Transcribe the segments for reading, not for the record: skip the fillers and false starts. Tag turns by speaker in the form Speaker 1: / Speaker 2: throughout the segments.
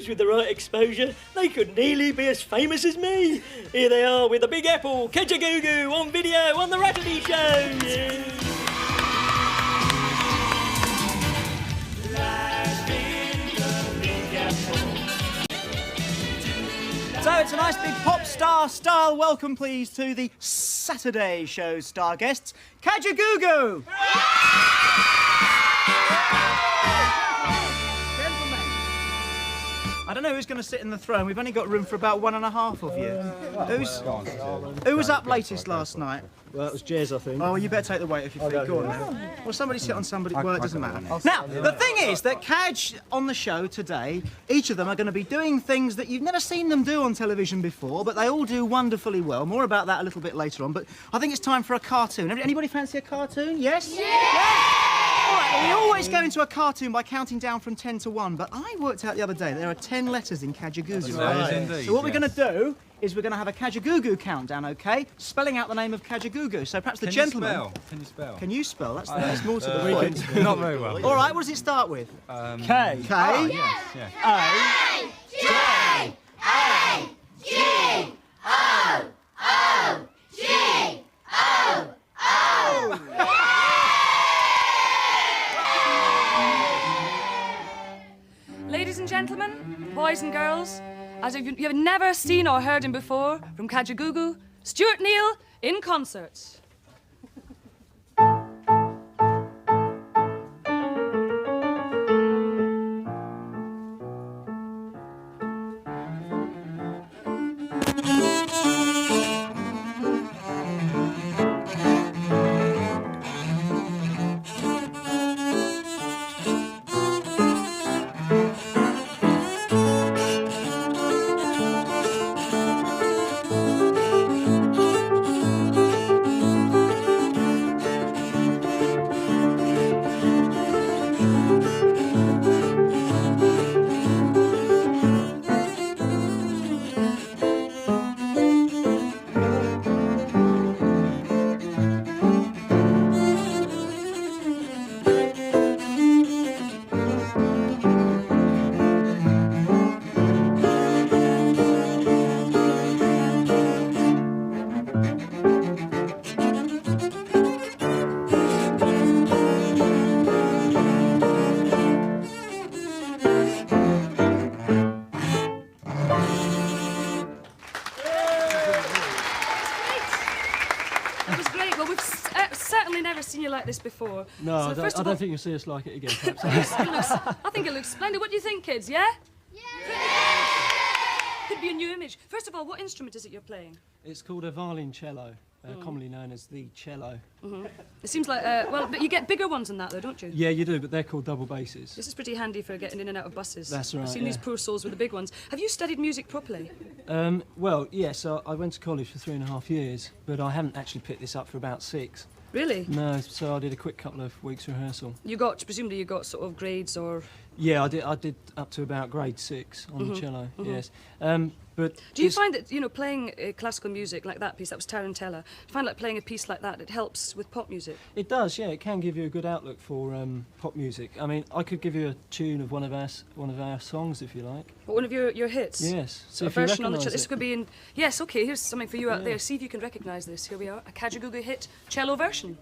Speaker 1: perhaps with the right exposure, they could nearly be as famous as me. Here they are with the Big Apple, Kajagoogoo, on video on the Rattley Show. Yeah.
Speaker 2: So it's a nice big pop star style welcome, please, to the Saturday show star guests, Kajagoogoo! I don't know who's going to sit in the throne. We've only got room for about 1.5 of you. Who was up latest last night?
Speaker 1: Well, it was Jez, I think.
Speaker 2: Oh, well, you better take the weight off your feet. Go on then. Well, somebody sit on somebody. Well, it doesn't matter. Now, the thing is that Kaj on the show today, each of them are going to be doing things that you've never seen them do on television before, but they all do wonderfully well. More about that a little bit later on. But I think it's time for a cartoon. Anybody fancy a cartoon? Yes? Yeah! All right, well, we always go into a cartoon by counting down from 10 to 1, but I worked out the other day that there are 10 letters in Kajagoogoo.
Speaker 3: Right.
Speaker 2: So what we're going to do is we're going to have a Kajagoogoo countdown, OK? Spelling out the name of Kajagoogoo. So perhaps the gentleman...
Speaker 3: Can you spell?
Speaker 2: Can you spell? That's more to the point.
Speaker 3: Not very well.
Speaker 2: All right, what does it start with?
Speaker 1: K.
Speaker 2: K.
Speaker 3: Oh, yes, yeah.
Speaker 2: A.
Speaker 4: J A G O O G O O.
Speaker 5: Ladies and gentlemen, boys and girls, as if you have never seen or heard him before, from Kajagoogoo, Stuart Neal in concert. Like this before.
Speaker 1: No,
Speaker 5: So
Speaker 1: I
Speaker 5: first of
Speaker 1: don't
Speaker 5: all,
Speaker 1: think you'll see us like it again, perhaps.
Speaker 5: I think it looks splendid. What do you think, kids? Yeah? Could be a new image. First of all, what instrument is it you're playing?
Speaker 1: It's called a violoncello, commonly known as the cello.
Speaker 5: It seems like, well, but you get bigger ones than that, though, don't you?
Speaker 1: Yeah, you do, but they're called double basses.
Speaker 5: This is pretty handy for getting in and out of buses.
Speaker 1: That's right,
Speaker 5: I've seen these poor souls with the big ones. Have you studied music properly?
Speaker 1: Well, yes, I went to college for 3.5 years, but I haven't actually picked this up for about 6.
Speaker 5: Really?
Speaker 1: No, so I did a quick couple of weeks rehearsal.
Speaker 5: Presumably you got sort of grades or...
Speaker 1: Yeah, I did up to about grade 6 on the cello, yes. But
Speaker 5: do you find that, playing classical music like that piece, that was Tarantella, do you find like playing a piece like that, it helps with pop music?
Speaker 1: It does, yeah. It can give you a good outlook for pop music. I mean, I could give you a tune of one of our songs, if you like.
Speaker 5: What, one of your hits?
Speaker 1: Yes.
Speaker 5: So a version on the cello. This could be in... Yes, OK, here's something for you out there. See if you can recognise this. Here we are, a Kajagoogoo hit, cello version.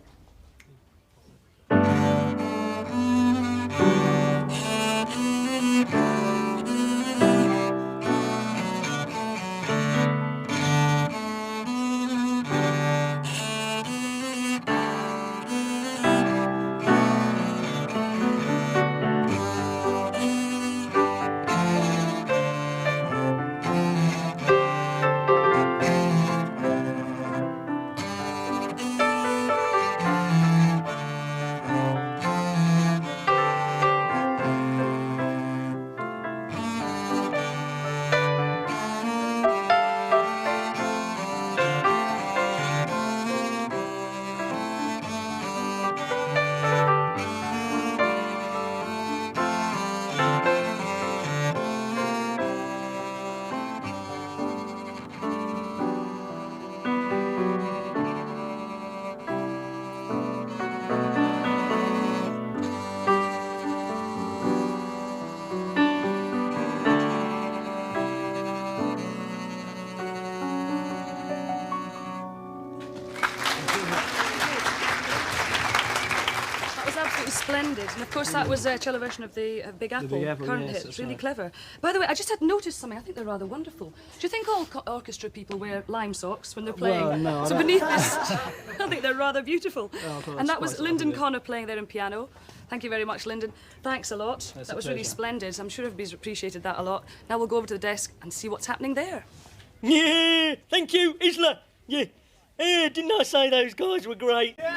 Speaker 5: splendid. And of course, that was a cello version of the Big Apple,
Speaker 1: Big Apple,
Speaker 5: current
Speaker 1: yes,
Speaker 5: hit.
Speaker 1: that's
Speaker 5: Really
Speaker 1: right.
Speaker 5: clever. By the way, I just had noticed something. I think they're rather wonderful. Do you think all orchestra people wear lime socks when they're playing?
Speaker 1: Well, no, I
Speaker 5: so
Speaker 1: don't.
Speaker 5: beneath this, I think they're rather beautiful.
Speaker 1: God,
Speaker 5: And that was
Speaker 1: spice it up a
Speaker 5: Lyndon
Speaker 1: bit.
Speaker 5: Connor playing there in piano. Thank you very much, Lyndon. Thanks a lot.
Speaker 1: That's
Speaker 5: That
Speaker 1: a
Speaker 5: was really
Speaker 1: pleasure.
Speaker 5: splendid. I'm sure everybody's appreciated that a lot. Now we'll go over to the desk and see what's happening there.
Speaker 1: Yeah, thank you, Isla. Yeah. Didn't I say those guys were great?
Speaker 2: Hooray!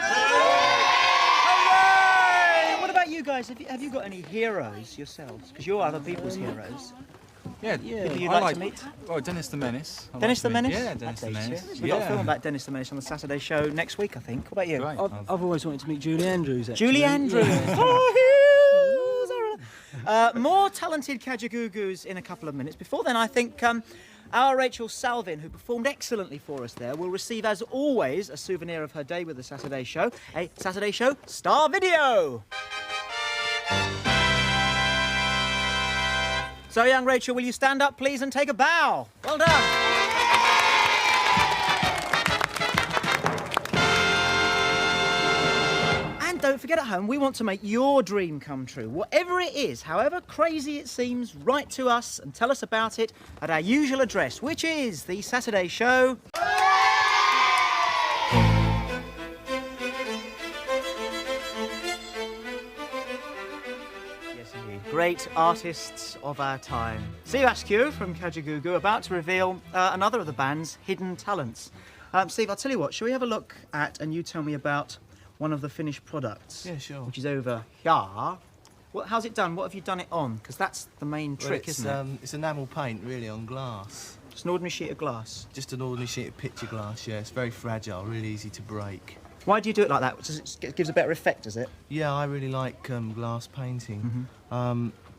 Speaker 2: What about you guys? Have you got any heroes yourselves? Because you're other people's heroes.
Speaker 3: Yeah,
Speaker 2: Who you'd
Speaker 3: I
Speaker 2: like to meet?
Speaker 3: Oh, Dennis the Menace. I
Speaker 2: Dennis
Speaker 3: like
Speaker 2: the
Speaker 3: to meet-
Speaker 2: Menace?
Speaker 3: Yeah, Dennis the
Speaker 2: That's
Speaker 3: Menace.
Speaker 2: ace, yeah. We've got a film about Dennis the Menace on the Saturday show next week, I think. What about you?
Speaker 3: Great.
Speaker 1: I've always wanted to meet Julie Andrews, actually.
Speaker 2: Julie Andrews. More talented Kajagoogoo's in a couple of minutes. Before then, I think our Rachel Salvin, who performed excellently for us there, will receive, as always, a souvenir of her day with the Saturday show, a Saturday show star video. So, young Rachel, will you stand up, please, and take a bow? Well done. And don't forget, at home, we want to make your dream come true. Whatever it is, however crazy it seems, write to us and tell us about it at our usual address, which is The Saturday Show. Yes, indeed. Great artists of our time. Steve Askew from Kajagoogoo about to reveal another of the band's hidden talents. Steve, I'll tell you what, shall we have a look at, and you tell me about one of the finished products?
Speaker 6: Yeah, sure.
Speaker 2: Which is over here. How's it done? What have you done it on? Because that's the main trick,
Speaker 6: it's,
Speaker 2: isn't it?
Speaker 6: It's enamel paint, really, on glass.
Speaker 2: Just an ordinary sheet of glass.
Speaker 6: Just an ordinary sheet of picture glass, yeah. It's very fragile, really easy to break.
Speaker 2: Why do you do it like that? It gives a better effect, does it?
Speaker 6: Yeah, I really like glass painting.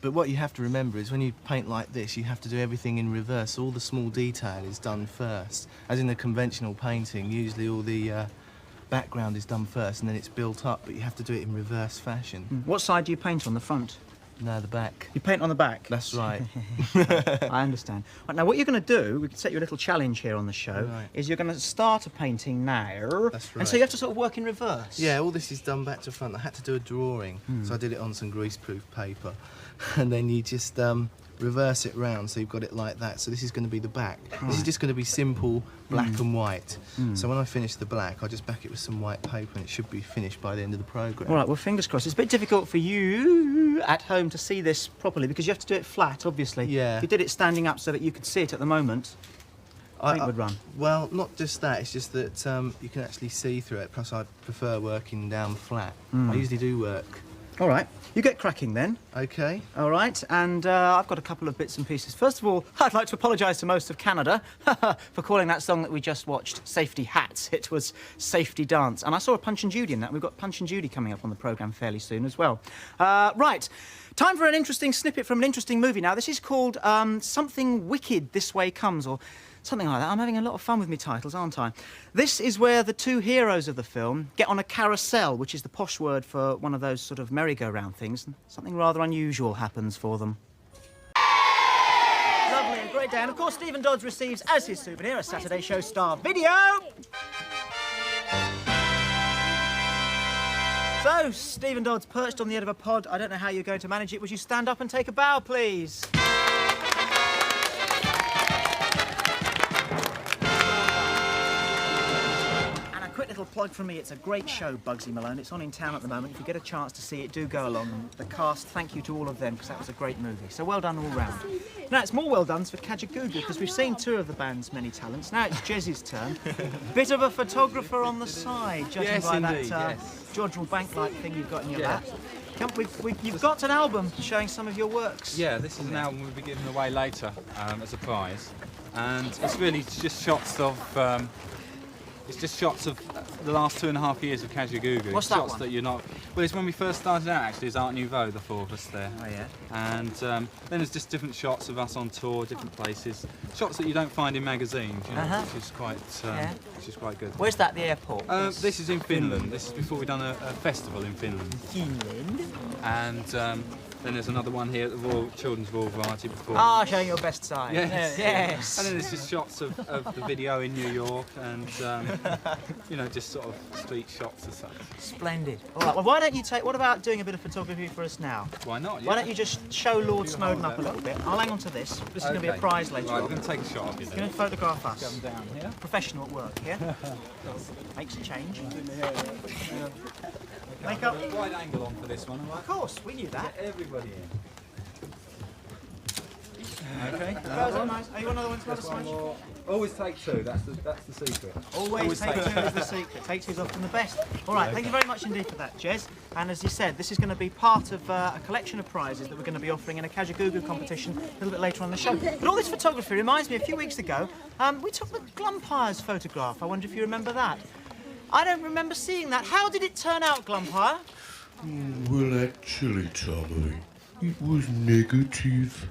Speaker 6: But what you have to remember is when you paint like this, you have to do everything in reverse. All the small detail is done first. As in a conventional painting, usually all the background is done first and then it's built up, but you have to do it in reverse fashion.
Speaker 2: What side do you paint on? The front?
Speaker 6: No, the back.
Speaker 2: You paint on the back?
Speaker 6: That's right.
Speaker 2: I understand. Right, now, what you're going to do, we can set you a little challenge here on the show,
Speaker 6: Right.
Speaker 2: is you're going to start a painting now.
Speaker 6: That's
Speaker 2: And so
Speaker 6: right.
Speaker 2: you have to sort of work in reverse.
Speaker 6: Yeah, all this is done back to front. I had to do a drawing, so I did it on some greaseproof paper. And then you just reverse it round, so you've got it like that. So this is going to be the back. This is just going to be simple black and white. So when I finish the black, I'll just back it with some white paper and it should be finished by the end of the programme.
Speaker 2: All right, well, fingers crossed. It's a bit difficult for you at home to see this properly because you have to do it flat, obviously.
Speaker 6: Yeah.
Speaker 2: If you did it standing up so that you could see it at the moment, paint would run.
Speaker 6: Well, not just that, it's just that you can actually see through it. Plus, I prefer working down flat. I usually do work.
Speaker 2: All right, you get cracking then.
Speaker 6: Okay.
Speaker 2: All right, and I've got a couple of bits and pieces. First of all, I'd like to apologise to most of Canada for calling that song that we just watched Safety Hats. It was Safety Dance. And I saw a Punch and Judy in that. We've got Punch and Judy coming up on the programme fairly soon as well. Right, time for an interesting snippet from an interesting movie now. This is called Something Wicked This Way Comes, or something like that. I'm having a lot of fun with my titles, aren't I? This is where the two heroes of the film get on a carousel, which is the posh word for one of those sort of merry-go-round things, and something rather unusual happens for them. Lovely and great day. And of course, Stephen Dodds receives as his souvenir a Saturday Show star video. So, Stephen Dodds perched on the end of a pod. I don't know how you're going to manage it. Would you stand up and take a bow, please? Quick little plug from me. It's a great show, Bugsy Malone. It's on in town at the moment. If you get a chance to see it, do go along. And the cast, thank you to all of them, because that was a great movie. So well done all round. Now, it's more well done for Kajagoogoo, because we've seen two of the band's many talents. Now it's Jez's turn. Bit of a photographer on the side, judging
Speaker 3: Yes,
Speaker 2: by
Speaker 3: indeed,
Speaker 2: that
Speaker 3: yes.
Speaker 2: Jodrell Bank-like thing you've got in your
Speaker 3: Yeah.
Speaker 2: lap. You've got an album showing some of your works.
Speaker 3: Yeah, this is an album we'll be giving away later as a prize, and it's really just shots of the last 2.5 years of Kajagoogoo.
Speaker 2: What's that
Speaker 3: shots
Speaker 2: one?
Speaker 3: that you're not. Well, it's when we first started out. Actually, it's Art Nouveau, the four of us there.
Speaker 2: Oh yeah.
Speaker 3: And then there's just different shots of us on tour, different places. Shots that you don't find in magazines, you know, which is quite good.
Speaker 2: Where's that? The airport.
Speaker 3: This is in Finland. This is before we've done a festival in Finland.
Speaker 2: Finland.
Speaker 3: And Then there's another one here at the Royal Children's Royal Variety performance.
Speaker 2: Ah, showing your best side.
Speaker 3: Yes.
Speaker 2: Yes.
Speaker 3: And then there's just shots of the video in New York and, you know, just sort of street shots as such.
Speaker 2: Splendid. All right, well, why don't you take... What about doing a bit of photography for us now?
Speaker 3: Why not?
Speaker 2: Why don't you just show Lord Snowdon up a little bit? I'll hang on to this. This is going to be a prize later
Speaker 3: Right,
Speaker 2: on.
Speaker 3: we're going to take a shot of you
Speaker 2: You're
Speaker 3: then.
Speaker 2: going to photograph us.
Speaker 3: Come down here.
Speaker 2: Professional at work, yeah? Makes a change. Makeup.
Speaker 3: Wide angle on for this one, all right?
Speaker 2: Of course, we knew that.
Speaker 3: Everybody in. Okay.
Speaker 2: Those are nice. Are you another one to have a
Speaker 3: One
Speaker 2: smash?
Speaker 3: more. Always take two. That's the secret.
Speaker 2: Always take two is the secret. Take two's often the best. All right, thank you very much indeed for that, Jez. And as you said, this is going to be part of a collection of prizes that we're going to be offering in a Kajagoogoo competition a little bit later on in the show. But all this photography reminds me, a few weeks ago, we took the Glumpires photograph. I wonder if you remember that. I don't remember seeing that. How did it turn out, Glumpire?
Speaker 7: Well, actually, Tommy, it was negative.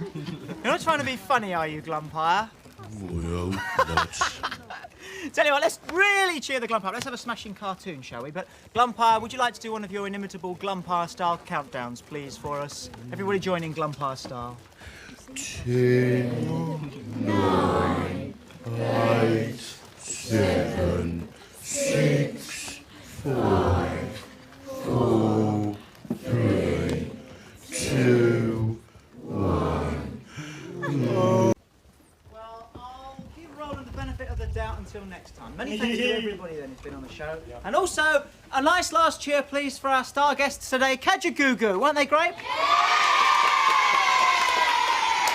Speaker 2: You're not trying to be funny, are you, Glumpire?
Speaker 7: Well, that's...
Speaker 2: Tell you what, let's really cheer the Glumpire. Let's have a smashing cartoon, shall we? But Glumpire, would you like to do one of your inimitable Glumpire-style countdowns, please, for us? Everybody join in Glumpire style.
Speaker 7: 10, 9, 8, 7, 6, 5, 4, 3, 2, 1.
Speaker 2: Well, I'll give Roland the benefit of the doubt until next time. Many thanks to everybody then who's been on the show. And also, a nice last cheer, please, for our star guests today, Kajagoogoo. Weren't they great?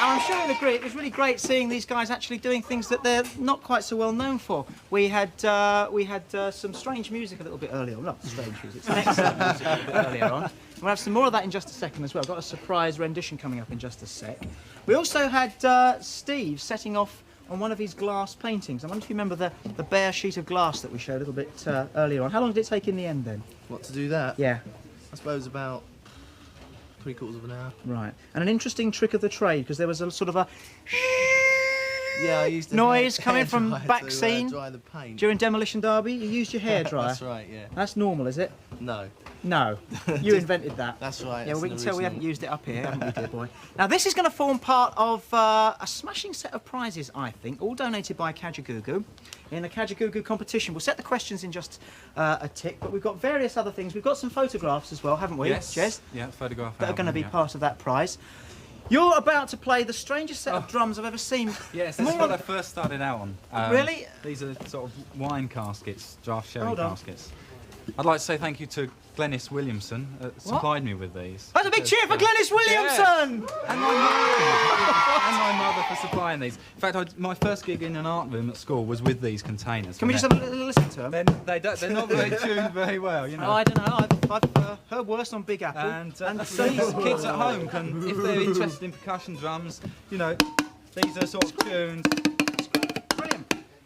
Speaker 2: And I'm sure you'll agree, it was really great seeing these guys actually doing things that they're not quite so well known for. We had some strange music a little bit earlier on. Not strange music, some excellent music a little bit earlier on. We'll have some more of that in just a second as well. Got a surprise rendition coming up in just a sec. We also had Steve setting off on one of his glass paintings. I wonder if you remember the bare sheet of glass that we showed a little bit earlier on. How long did it take in the end then?
Speaker 6: What, to do that?
Speaker 2: Yeah.
Speaker 6: I suppose about 3/4 of an hour.
Speaker 2: Right. And an interesting trick of the trade, because there was a sort of a
Speaker 6: Yeah, I used a
Speaker 2: noise
Speaker 6: hair
Speaker 2: coming from
Speaker 6: dryer
Speaker 2: back
Speaker 6: to,
Speaker 2: scene.
Speaker 6: dry the paint.
Speaker 2: During Demolition Derby, you used your hairdryer.
Speaker 6: That's right, yeah.
Speaker 2: That's normal, is it?
Speaker 6: No,
Speaker 2: No. You invented that.
Speaker 6: that's right.
Speaker 2: Yeah,
Speaker 6: that's
Speaker 2: well, we
Speaker 6: an
Speaker 2: can tell we
Speaker 6: original.
Speaker 2: haven't used it up here, haven't we, dear boy? Now, this is going to form part of a smashing set of prizes, I think, all donated by Kajagoogoo in a Kajagoogoo competition. We'll set the questions in just a tick, but we've got various other things. We've got some photographs as well, haven't we,
Speaker 3: Yes.
Speaker 2: Jez?
Speaker 3: Yeah, photograph.
Speaker 2: That are going to be
Speaker 3: album,
Speaker 2: part of that prize. You're about to play the strangest set of drums I've ever seen.
Speaker 3: yeah. Yes, that's
Speaker 2: More
Speaker 3: what
Speaker 2: on-
Speaker 3: I first started out on.
Speaker 2: Really?
Speaker 3: These are sort of wine caskets, draft sherry
Speaker 2: Hold on.
Speaker 3: caskets. I'd like to say thank you to Glenys Williamson, supplied me with these.
Speaker 2: That's a big cheer for Glenys Williamson!
Speaker 3: And my mother for supplying these. In fact, my first gig in an art room at school was with these containers.
Speaker 2: Can we just have a little listen to them?
Speaker 3: They're not very tuned very well, you know.
Speaker 2: Oh, I don't know. I've heard worse on Big Apple.
Speaker 3: And so these kids at home can, if they're interested in percussion drums, you know, these are sort of tuned,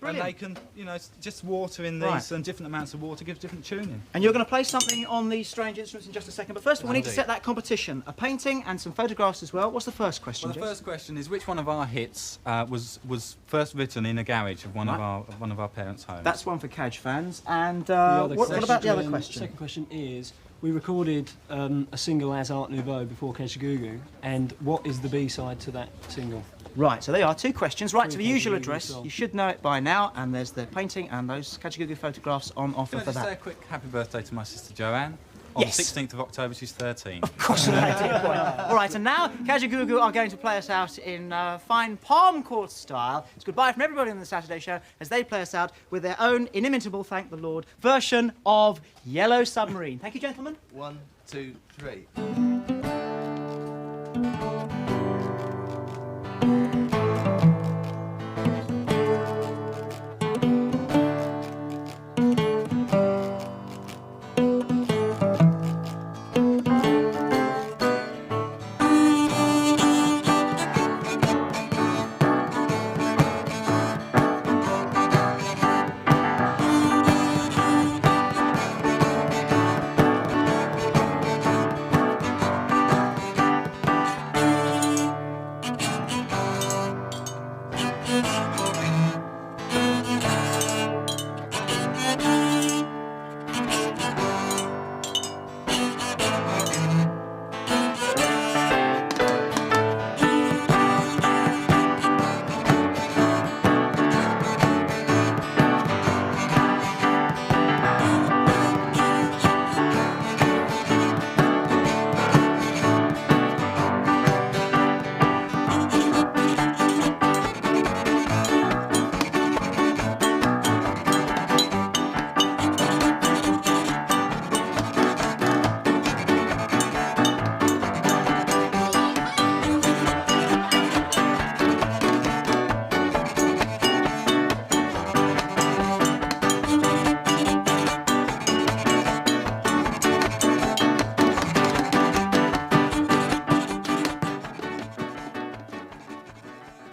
Speaker 2: Brilliant.
Speaker 3: and they can, you know, just water in these,
Speaker 2: Right.
Speaker 3: and different amounts of water gives different tuning.
Speaker 2: And you're going to play something on these strange instruments in just a second. But first of all, we need to
Speaker 3: Indeed.
Speaker 2: set that competition. A painting and some photographs as well. What's the first question,
Speaker 3: Well, the
Speaker 2: Jess?
Speaker 3: first question is which one of our hits was first written in a garage of one of our parents' homes.
Speaker 2: That's one for Kaj fans. And
Speaker 8: The
Speaker 2: what about the other
Speaker 8: question-
Speaker 2: question?
Speaker 8: Second question is, we recorded a single as Art Nouveau before Kajagoogoo, and what is the B-side to that single?
Speaker 2: Right, so there are two questions. Right to the
Speaker 8: Kajagoogoo
Speaker 2: usual address.
Speaker 8: song.
Speaker 2: You should know it by now. And there's the painting and those Kajagoogoo photographs on offer
Speaker 3: Can I
Speaker 2: for
Speaker 3: just say a
Speaker 2: that.
Speaker 3: quick happy birthday to my sister Joanne? On
Speaker 2: Yes.
Speaker 3: the 16th of October, she's 13.
Speaker 2: Of course, right, dear boy. All right, and now Kajagoogoo are going to play us out in fine palm court style. It's goodbye from everybody on the Saturday show as they play us out with their own inimitable, thank the Lord, version of Yellow Submarine. Thank you, gentlemen.
Speaker 6: 1, 2, 3.